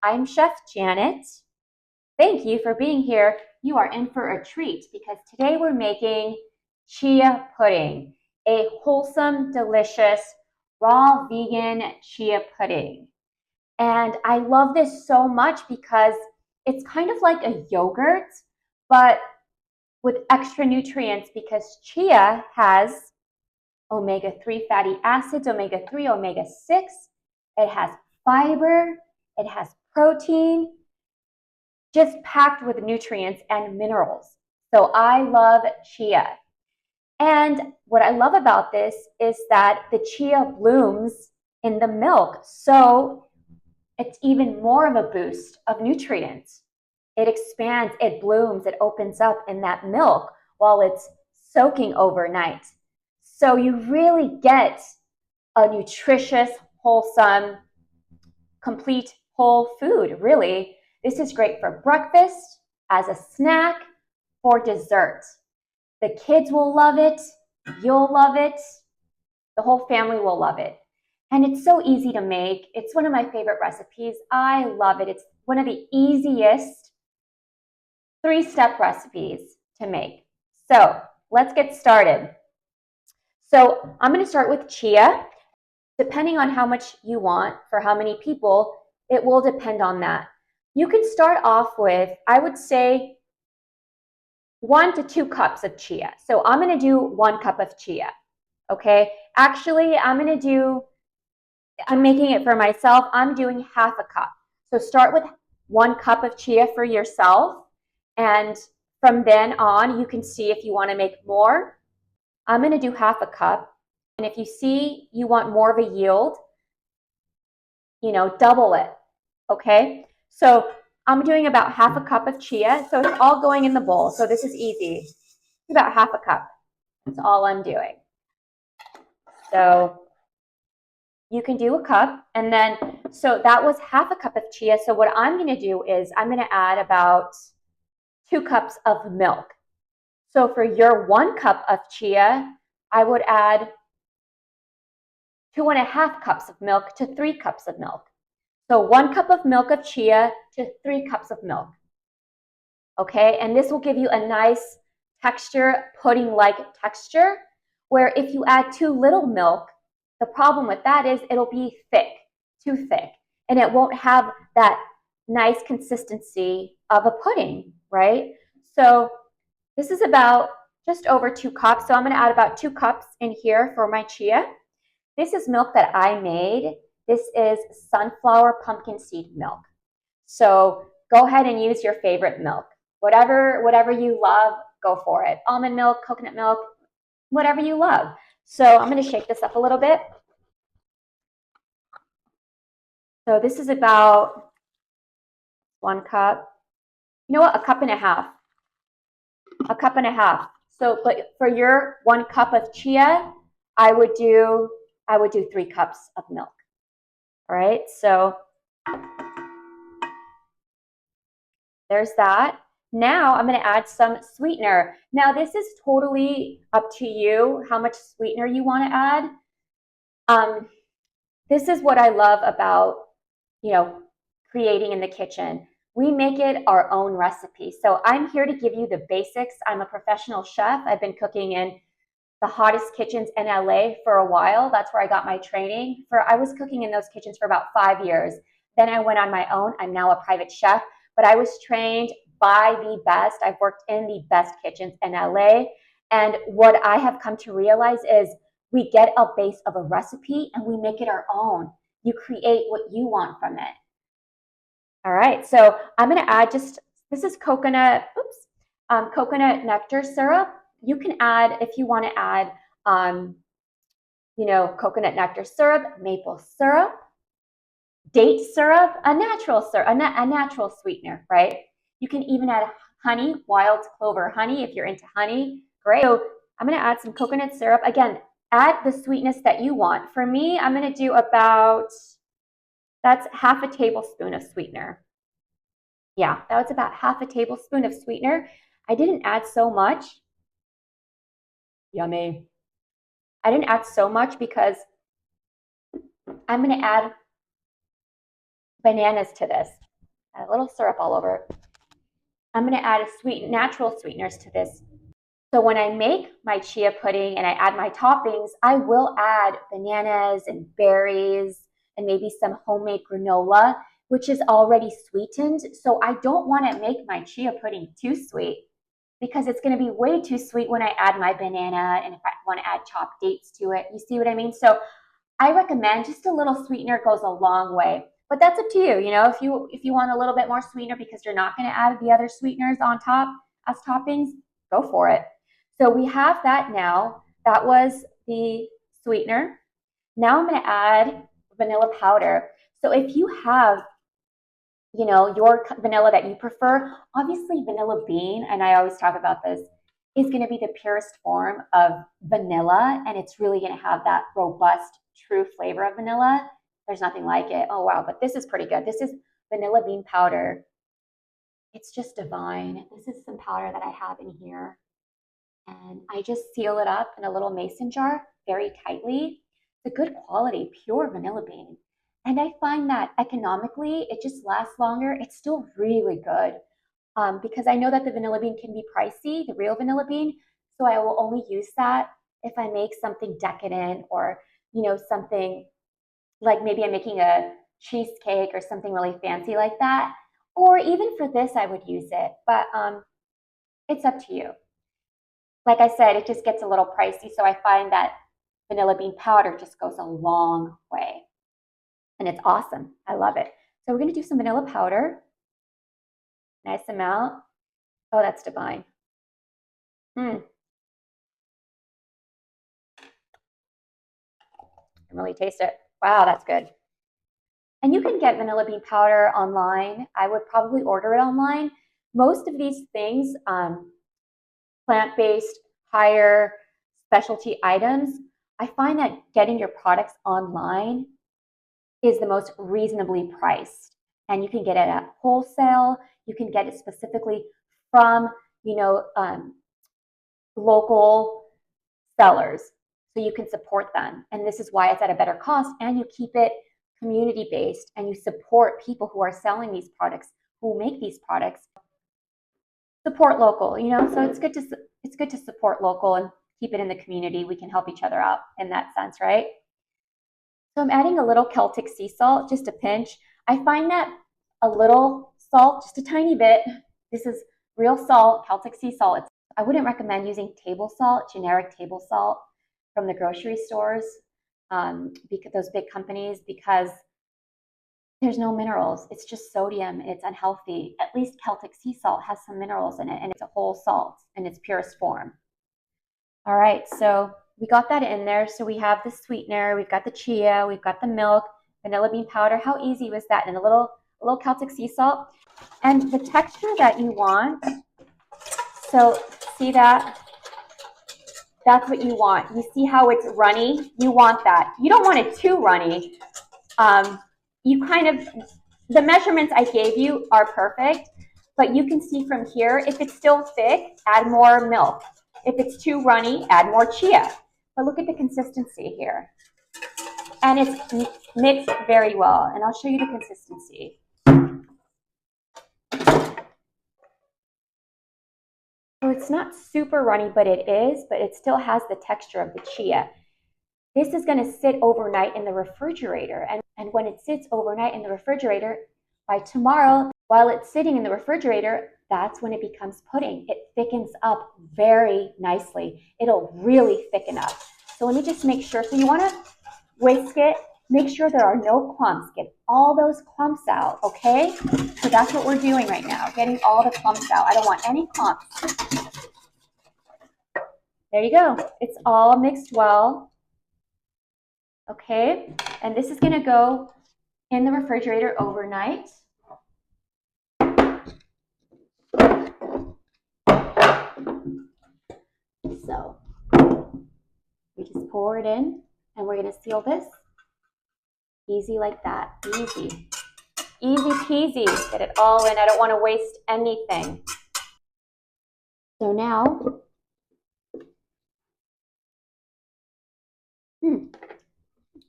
I'm Chef Janet. Thank you for being here. You are in for a treat because today we're making chia pudding, a wholesome, delicious, raw vegan chia pudding. And I love this so much because it's kind of like a yogurt, but with extra nutrients because chia has omega-3 fatty acids, omega-3, omega-6. It has fiber, it has protein, just packed with nutrients and minerals. So I love chia. And what I love about this is that the chia blooms in the milk. So it's even more of a boost of nutrients. It expands, it blooms, it opens up in that milk while it's soaking overnight. So you really get a nutritious, wholesome, complete whole food, really. This is great for breakfast, as a snack, for dessert. The kids will love it, you'll love it, the whole family will love it. And it's so easy to make. It's one of my favorite recipes. I love it. It's one of the easiest 3-step recipes to make. So let's get started. So I'm going to start with chia. Depending on how much you want for how many people, it will depend on that. You can start off with, I would say, 1 to 2 cups of chia. So I'm going to do 1 cup of chia. Okay. Actually, I'm making it for myself. I'm doing half a cup. So start with 1 cup of chia for yourself. And from then on, you can see if you want to make more. I'm going to do half a cup. And if you see you want more of a yield, double it. Okay. So I'm doing about half a cup of chia. So it's all going in the bowl. So this is easy. About half a cup. That's all I'm doing. So you can do a cup, and then, so that was half a cup of chia. So what I'm going to do is I'm going to add about 2 cups of milk. So for your 1 cup of chia, I would add 2.5 cups of milk to 3 cups of milk. So 1 cup of milk of chia to 3 cups of milk. Okay, and this will give you a nice texture, pudding-like texture, where if you add too little milk, the problem with that is it'll be thick, too thick, and it won't have that nice consistency of a pudding, right? So this is about just over 2 cups. So I'm going to add about 2 cups in here for my chia. This is milk that I made. This is sunflower pumpkin seed milk. So go ahead and use your favorite milk. Whatever you love, go for it. Almond milk, coconut milk, whatever you love. So I'm going to shake this up a little bit. So this is about 1 cup. You know what? A cup and a half. A cup and a half. So, but for your 1 cup of chia, I would do 3 cups of milk. All right. So there's that. Now I'm going to add some sweetener. Now this is totally up to you how much sweetener you want to add. This is what I love about, creating in the kitchen. We make it our own recipe. So I'm here to give you the basics. I'm a professional chef. I've been cooking in the hottest kitchens in LA for a while. That's where I got my training. I was cooking in those kitchens for about 5 years. Then I went on my own. I'm now a private chef, but I was trained by the best. I've worked in the best kitchens in LA. And what I have come to realize is we get a base of a recipe and we make it our own. You create what you want from it. All right, so I'm going to add this is coconut nectar syrup. You can add, if you want to add, coconut nectar syrup, maple syrup, date syrup, a natural syrup, a natural sweetener, right? You can even add honey, wild clover honey, if you're into honey. Great. So I'm going to add some coconut syrup. Again, add the sweetness that you want. For me, I'm going to do that's half a tablespoon of sweetener. Yeah, that was about half a tablespoon of sweetener. I didn't add so much. Yummy. I didn't add so much because I'm going to add bananas to this. a little syrup all over. I'm going to add natural sweeteners to this. So when I make my chia pudding and I add my toppings, I will add bananas and berries and maybe some homemade granola, which is already sweetened. So I don't want to make my chia pudding too sweet because it's going to be way too sweet when I add my banana and if I want to add chopped dates to it. You see what I mean? So I recommend just a little sweetener goes a long way. But that's up to you. You know, if you want a little bit more sweetener because you're not going to add the other sweeteners on top as toppings, go for it. So we have that now. That was the sweetener. Now I'm going to add vanilla powder. So if you have, you know, your vanilla that you prefer, obviously vanilla bean, and I always talk about this, is going to be the purest form of vanilla, and it's really going to have that robust, true flavor of vanilla. There's nothing like it. Oh, wow, but this is pretty good. This is vanilla bean powder. It's just divine. This is some powder that I have in here. And I just seal it up in a little mason jar very tightly. It's a good quality, pure vanilla bean. And I find that economically, it just lasts longer. It's still really good because I know that the vanilla bean can be pricey, the real vanilla bean. So I will only use that if I make something decadent or, you know, something like maybe I'm making a cheesecake or something really fancy like that. Or even for this, I would use it. But it's up to you. Like I said, it just gets a little pricey. So I find that vanilla bean powder just goes a long way. And it's awesome. I love it. So we're going to do some vanilla powder. Nice amount. Oh, that's divine. I can really taste it. Wow, that's good. And you can get vanilla bean powder online. I would probably order it online. Most of these things, plant-based, higher specialty items, I find that getting your products online is the most reasonably priced. And you can get it at wholesale. You can get it specifically from, you know, local sellers. So you can support them. And this is why it's at a better cost. And you keep it community-based and you support people who are selling these products, who make these products. Support local, you know, so it's good to support local and keep it in the community. We can help each other out in that sense, right? So I'm adding a little Celtic sea salt, just a pinch. I find that a little salt, just a tiny bit, this is real salt, Celtic sea salt. I wouldn't recommend using table salt, generic table salt from the grocery stores, because those big companies, because there's no minerals. It's just sodium. It's unhealthy. At least Celtic sea salt has some minerals in it, and it's a whole salt in its purest form. All right, so we got that in there. So we have the sweetener, we've got the chia, we've got the milk, vanilla bean powder. How easy was that? And a little Celtic sea salt. And the texture that you want, so see that? That's what you want. You see how it's runny? You want that. You don't want it too runny. You kind of, the measurements I gave you are perfect, but you can see from here, if it's still thick, add more milk. If it's too runny, add more chia. But look at the consistency here. And it's mixed very well. And I'll show you the consistency. So it's not super runny, but it still has the texture of the chia. This is going to sit overnight in the refrigerator. And when it sits overnight in the refrigerator, by tomorrow, while it's sitting in the refrigerator, that's when it becomes pudding. It thickens up very nicely. It'll really thicken up. So let me just make sure. So you want to whisk it. Make sure there are no clumps. Get all those clumps out, okay? So that's what we're doing right now, getting all the clumps out. I don't want any clumps. There you go. It's all mixed well. Okay, and this is going to go in the refrigerator overnight. So we just pour it in and we're going to seal this. Easy like that. Easy. Easy peasy. Get it all in. I don't want to waste anything. So now,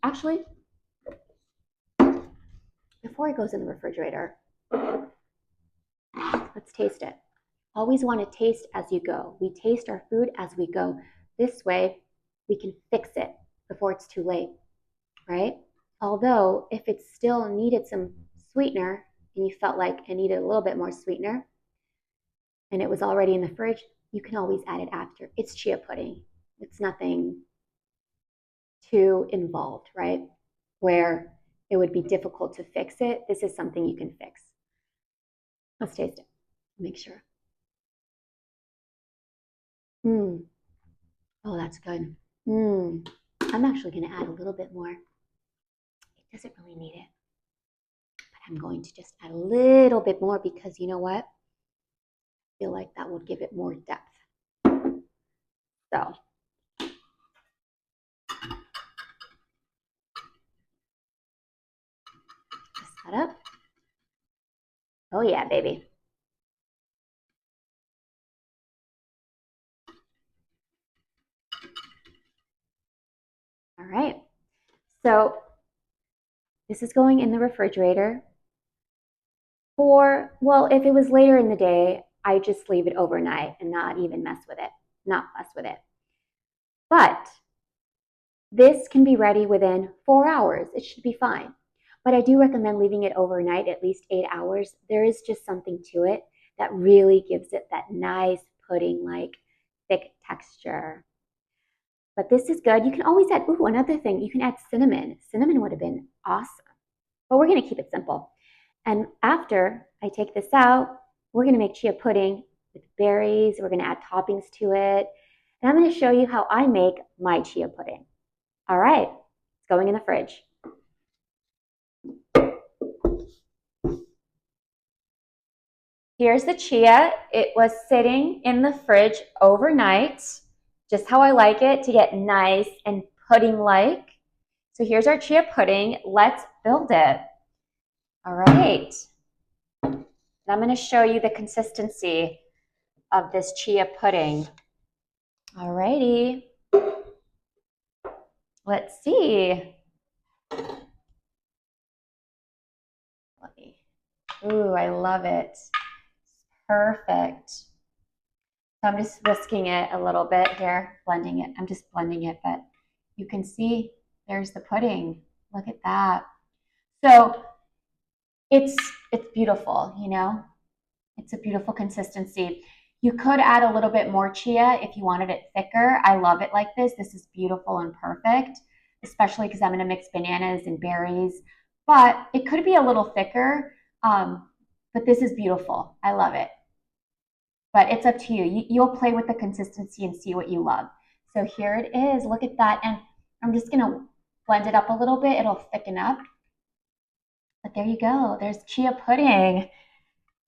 actually, before it goes in the refrigerator, let's taste it. Always want to taste as you go. We taste our food as we go. This way, we can fix it before it's too late, right? Although, if it still needed some sweetener and you felt like it needed a little bit more sweetener and it was already in the fridge, you can always add it after. It's chia pudding. It's nothing too involved, right? Where it would be difficult to fix it. This is something you can fix. Let's taste it. Make sure. Oh, that's good. I'm actually going to add a little bit more. It doesn't really need it, but I'm going to just add a little bit more because you know what? I feel like that would give it more depth. So, just that up. Oh yeah, baby. All right. So this is going in the refrigerator for, well, if it was later in the day, I just leave it overnight and not even mess with it, not fuss with it. But this can be ready within 4 hours. It should be fine. But I do recommend leaving it overnight, at least 8 hours. There is just something to it that really gives it that nice pudding-like thick texture. But this is good. You can always add, ooh, another thing, you can add cinnamon. Cinnamon would have been awesome. But we're going to keep it simple. And after I take this out, we're going to make chia pudding with berries. We're going to add toppings to it. And I'm going to show you how I make my chia pudding. All right, it's going in the fridge. Here's the chia. It was sitting in the fridge overnight, just how I like it, to get nice and pudding-like. So here's our chia pudding. Let's build it. All right. And I'm going to show you the consistency of this chia pudding. All righty. Let's see. Ooh, I love it. Perfect. So I'm just whisking it a little bit here, blending it. I'm just blending it, but you can see there's the pudding. Look at that. So it's beautiful, you know? It's a beautiful consistency. You could add a little bit more chia if you wanted it thicker. I love it like this. This is beautiful and perfect, especially because I'm going to mix bananas and berries. But it could be a little thicker, but this is beautiful. I love it. But it's up to you. You'll play with the consistency and see what you love. So here it is. Look at that. And I'm just going to blend it up a little bit. It'll thicken up. But there you go. There's chia pudding.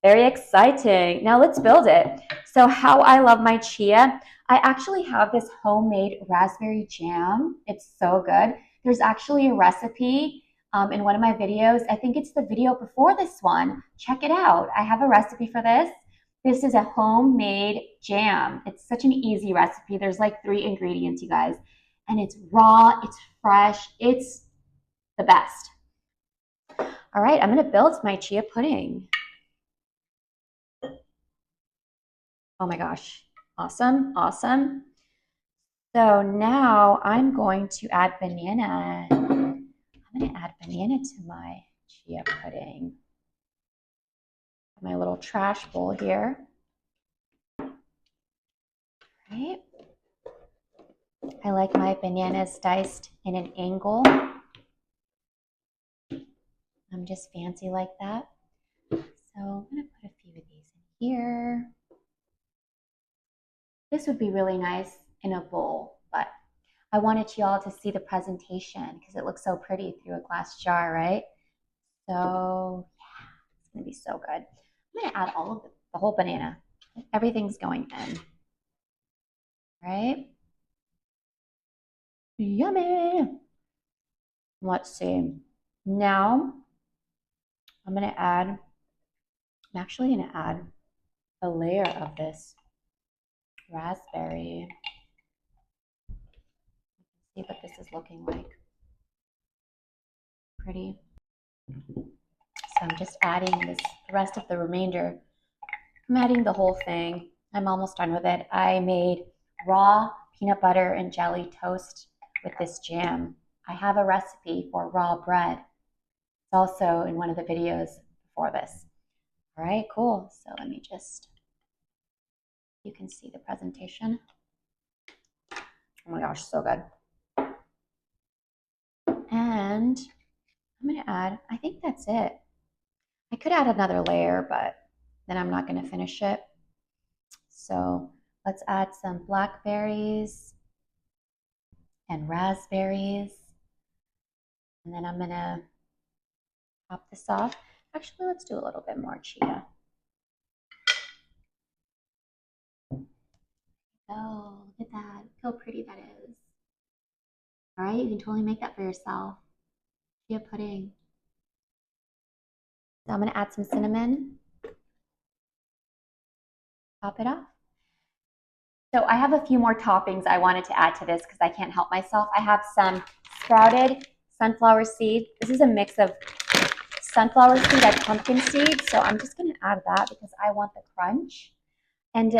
Very exciting. Now let's build it. So how I love my chia, I actually have this homemade raspberry jam. It's so good. There's actually a recipe in one of my videos. I think it's the video before this one. Check it out. I have a recipe for this. This is a homemade jam. It's such an easy recipe. There's like 3 ingredients, you guys. And it's raw, it's fresh, it's the best. All right, I'm gonna build my chia pudding. Oh my gosh, awesome, awesome. So now I'm going to add banana. I'm gonna add banana to my chia pudding. My little trash bowl here. Right. I like my bananas diced in an angle. I'm just fancy like that. So I'm gonna put a few of these in here. This would be really nice in a bowl, but I wanted y'all to see the presentation because it looks so pretty through a glass jar, right? So yeah, it's gonna be so good. I'm gonna add all of the whole banana. Everything's going in, right? Yummy. Let's see. Now I'm actually gonna add a layer of this raspberry. See what this is looking like. Pretty. So I'm just adding the rest of the remainder I'm adding the whole thing. I'm almost done with it. I made raw peanut butter and jelly toast with this jam. I have a recipe for raw bread. It's also in one of the videos before this. All right, cool. So let me just, you can see the presentation. Oh my gosh, so good. And I'm gonna add, I think that's it. I could add another layer, but then I'm not gonna finish it. So let's add some blackberries and raspberries. And then I'm gonna top this off. Actually, let's do a little bit more chia. Oh, look at that. Look how pretty that is. All right, you can totally make that for yourself. Chia pudding. So I'm gonna add some cinnamon. Top it off. So I have a few more toppings I wanted to add to this because I can't help myself. I have some sprouted sunflower seed. This is a mix of sunflower seed and pumpkin seed. So I'm just gonna add that because I want the crunch. And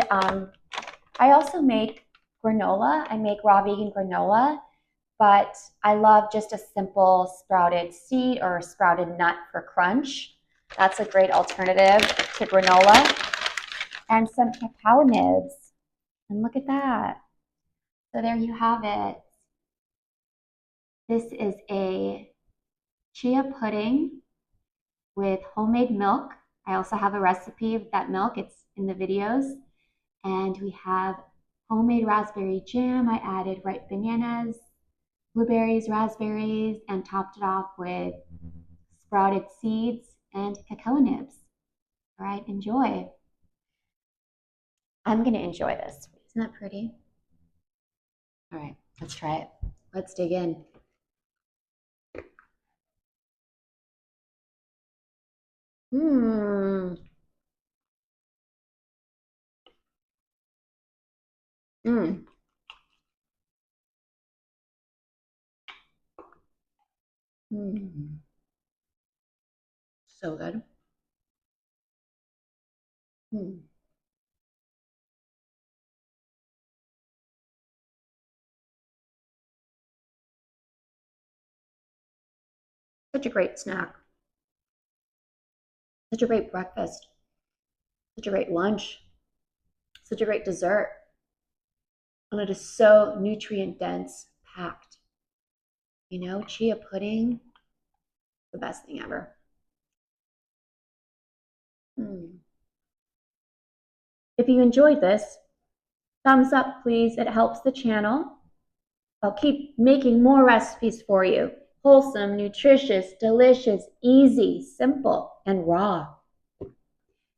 I also make granola. I make raw vegan granola, but I love just a simple sprouted seed or sprouted nut for crunch. That's a great alternative to granola. And some cacao nibs. And look at that. So there you have it. This is a chia pudding with homemade milk. I also have a recipe of that milk. It's in the videos. And we have homemade raspberry jam. I added ripe bananas, blueberries, raspberries, and topped it off with sprouted seeds and cacao nibs. All right, enjoy. I'm gonna enjoy this. Isn't that pretty? All right, let's try it. Let's dig in. Mmm. Mmm. Mmm. So good. Mmm. Such a great snack. Such a great breakfast. Such a great lunch. Such a great dessert. And it is so nutrient dense, packed. You know, chia pudding, the best thing ever. If you enjoyed this, thumbs up, please. It helps the channel. I'll keep making more recipes for you. Wholesome, nutritious, delicious, easy, simple, and raw.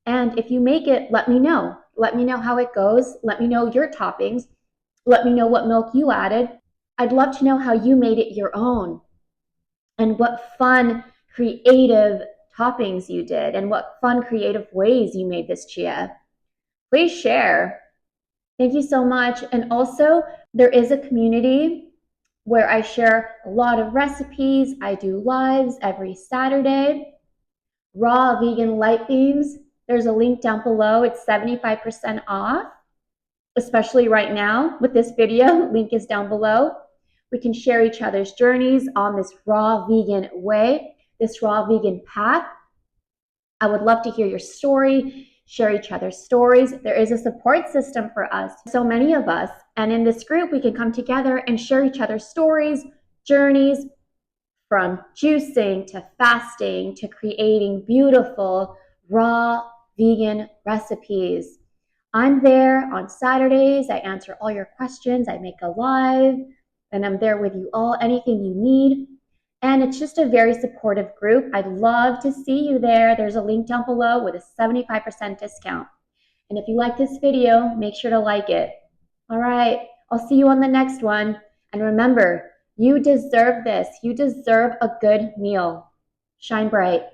And if you make it, let me know. Let me know how it goes. Let me know your toppings. Let me know what milk you added. I'd love to know how you made it your own and what fun, creative toppings you did and what fun, creative ways you made this chia. Please share. Thank you so much. And also, there is a community where I share a lot of recipes. I do lives every Saturday. Raw vegan light beams. There's a link down below. It's 75% off, especially right now with this video. Link is down below. We can share each other's journeys on this raw vegan way, this raw vegan path. I would love to hear your story, share each other's stories. There is a support system for us, so many of us. And in this group, we can come together and share each other's stories, journeys, from juicing to fasting to creating beautiful raw vegan recipes. I'm there on Saturdays. I answer all your questions. I make a live, and I'm there with you all, anything you need. And it's just a very supportive group. I'd love to see you there. There's a link down below with a 75% discount. And if you like this video, make sure to like it. All right, I'll see you on the next one. And remember, you deserve this. You deserve a good meal. Shine bright.